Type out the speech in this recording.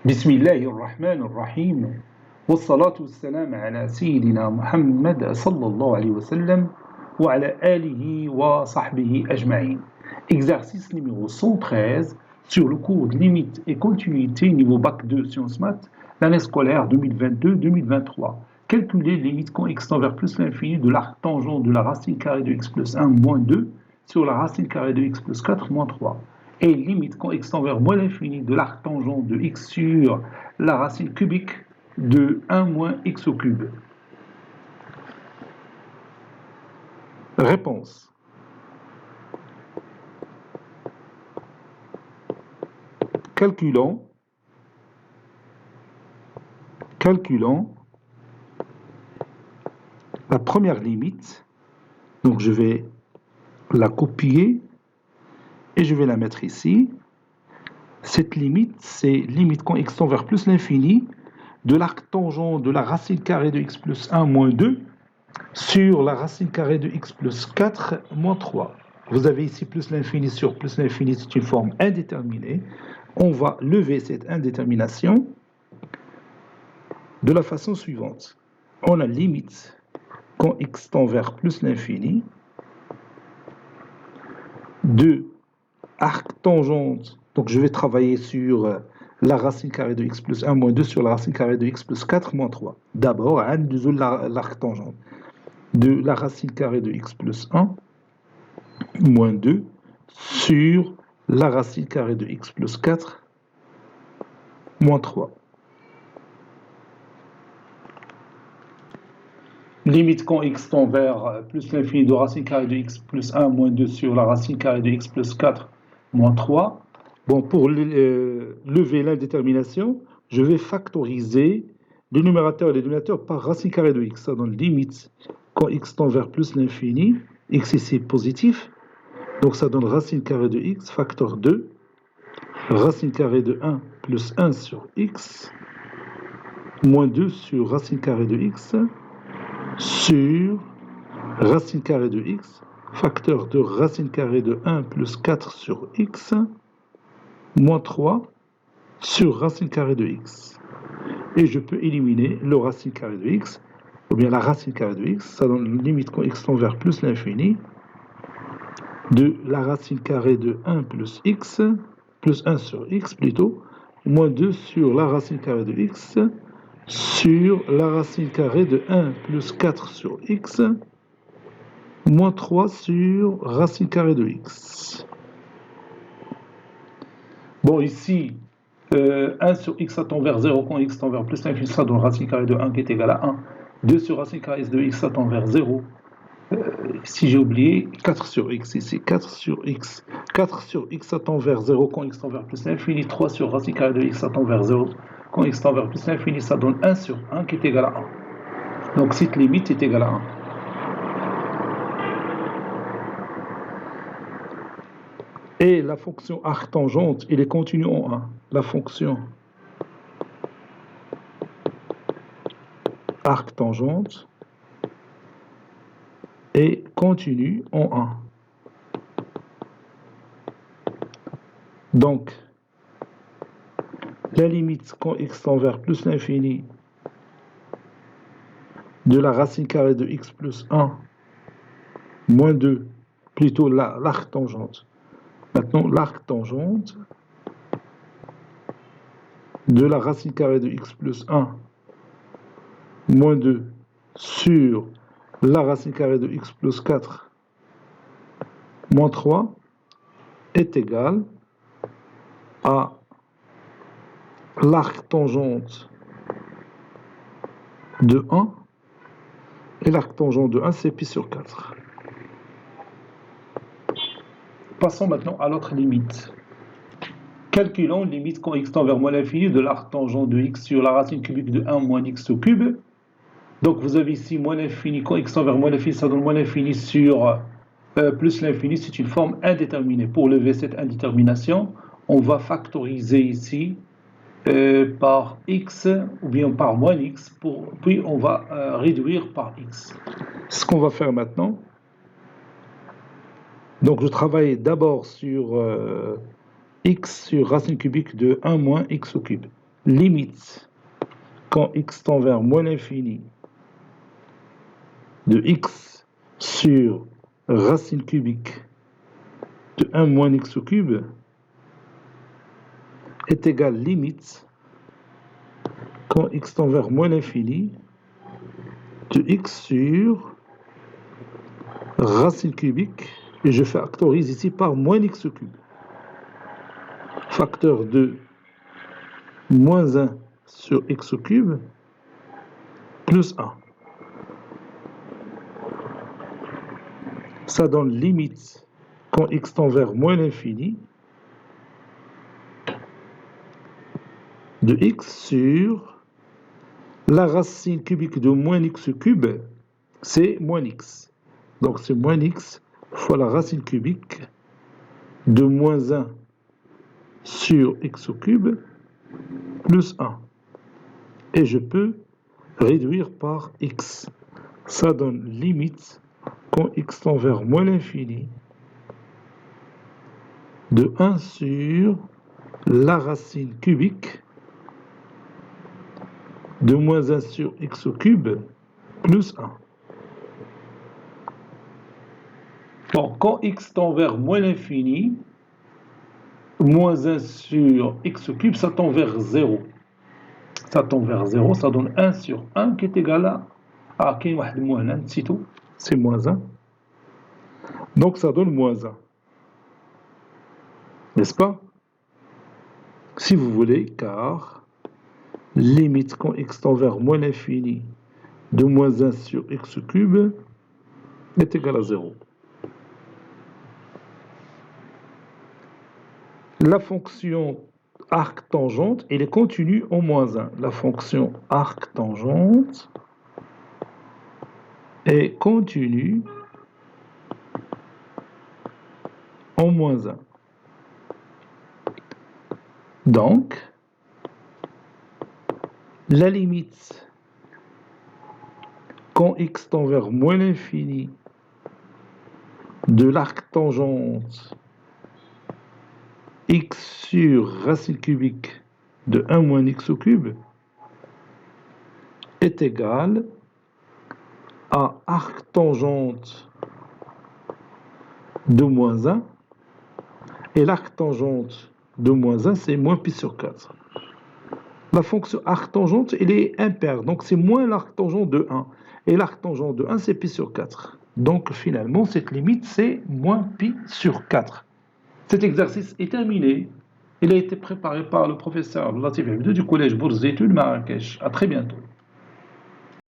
بسم الله الرحمن الرحيم والصلاة والسلام على سيدنا محمد صلى الله عليه وسلم وعلى آله وصحبه أجمعين. Exercice numéro 113 sur le cours de limite et continuité niveau bac 2 sciences maths, l'année scolaire 2022-2023. Calculer les limites quand x tend vers plus l'infini de l'arc tangent de la racine carrée de x plus 1 moins 2 sur la racine carrée de x plus 4 moins 3. Et limite quand x tend vers moins l'infini de l'arc tangent de x sur la racine cubique de 1 moins x au cube. Réponse. Calculant la première limite, donc je vais la copier et je vais la mettre ici. Cette limite, c'est limite quand x tend vers plus l'infini de l'arc tangent de la racine carrée de x plus 1 moins 2 sur la racine carrée de x plus 4 moins 3. Vous avez ici plus l'infini sur plus l'infini, c'est une forme indéterminée. On va lever cette indétermination de la façon suivante. On a limite quand x tend vers plus l'infini de arc tangente. Donc je vais travailler sur la racine carrée de x plus 1 moins 2 sur la racine carrée de x plus 4 moins 3. D'abord, l'arc tangente de la racine carrée de x plus 1 moins 2 sur la racine carrée de x plus 4 moins 3. Limite quand x tend vers plus l'infini de racine carrée de x plus 1 moins 2 sur la racine carrée de x plus 4 moins 3. Bon, pour lever l'indétermination, je vais factoriser le numérateur et le dénominateur par racine carrée de x. Ça donne limite quand x tend vers plus l'infini, x ici est positif, donc ça donne racine carrée de x, facteur 2, racine carrée de 1 plus 1 sur x, moins 2 sur racine carrée de x, sur racine carrée de x, facteur de racine carrée de 1 plus 4 sur x, moins 3 sur racine carrée de x. Et je peux éliminer le racine carrée de x, ou bien la racine carrée de x, ça donne limite quand x tend vers plus l'infini, de la racine carrée de 1 plus x, plus 1 sur x plutôt, moins 2 sur la racine carrée de x, sur la racine carrée de 1 plus 4 sur x, moins 3 sur racine carrée de x. Bon, ici, 1 sur x ça tend vers 0 quand x tend vers plus l'infini, ça donne racine carrée de 1 qui est égal à 1. 2 sur racine carrée de x ça tend vers 0. Si j'ai oublié, 4 sur x ici, 4 sur x. 4 sur x ça tend vers 0 quand x tend vers plus l'infini. 3 sur racine carrée de x ça tend vers 0 quand x tend vers plus l'infini, ça donne 1 sur 1 qui est égal à 1. Donc cette limite est égale à 1. Et la fonction arctangente, elle est continue en 1. La fonction arctangente est continue en 1. Donc, la limite quand x tend vers plus l'infini de la racine carrée de x plus 1 moins 2, plutôt l'arc tangente. Maintenant, l'arc tangente de la racine carrée de x plus 1 moins 2 sur la racine carrée de x plus 4 moins 3 est égal à l'arc tangente de 1, et l'arc tangente de 1 c'est pi sur 4. Passons maintenant à l'autre limite. Calculons limite quand x tend vers moins l'infini de l'arc tangent de x sur la racine cubique de 1 moins x au cube. Donc vous avez ici moins l'infini, quand x tend vers moins l'infini, ça donne moins l'infini sur plus l'infini, c'est une forme indéterminée. Pour lever cette indétermination, on va factoriser ici par x ou bien par moins x, puis on va réduire par x. Ce qu'on va faire maintenant, donc je travaille d'abord sur x sur racine cubique de 1 moins x au cube. limite quand x tend vers moins l'infini de x sur racine cubique de 1 moins x au cube est égale limite quand x tend vers moins l'infini de x sur racine cubique, et je factorise ici par moins x au cube. Facteur de moins 1 sur x au cube plus 1. Ça donne limite quand x tend vers moins l'infini de x sur la racine cubique de moins x au cube, c'est moins x. Donc c'est moins x fois la racine cubique de moins 1 sur x au cube plus 1. Et je peux réduire par x. Ça donne limite quand x tend vers moins l'infini de 1 sur la racine cubique de moins 1 sur x au cube plus 1. Donc, quand x tend vers moins l'infini, moins 1 sur x au cube, ça tend vers 0. Ça tend vers 0, ça donne 1 sur 1 qui est égal à كاين واحد moins 1, c'est tout, c'est moins 1. Donc ça donne moins 1. N'est-ce pas? Si vous voulez, car limite quand x tend vers moins l'infini de moins 1 sur x au cube est égal à 0. La fonction arc-tangente, elle est continue en moins 1. La fonction arc-tangente est continue en moins 1. Donc, la limite quand x tend vers moins l'infini de l'arc-tangente x sur racine cubique de 1 moins x au cube est égale à arc-tangente de moins 1, et l'arc-tangente de moins 1, c'est moins pi sur 4. La fonction arc-tangente, elle est impaire, donc c'est moins l'arc-tangente de 1, et l'arc-tangente de 1, c'est pi sur 4. Donc finalement, cette limite, c'est moins pi sur 4. Cet exercice est terminé. Il a été préparé par le professeur Latif Habibou du collège Bourse d'études Marrakech. À très bientôt.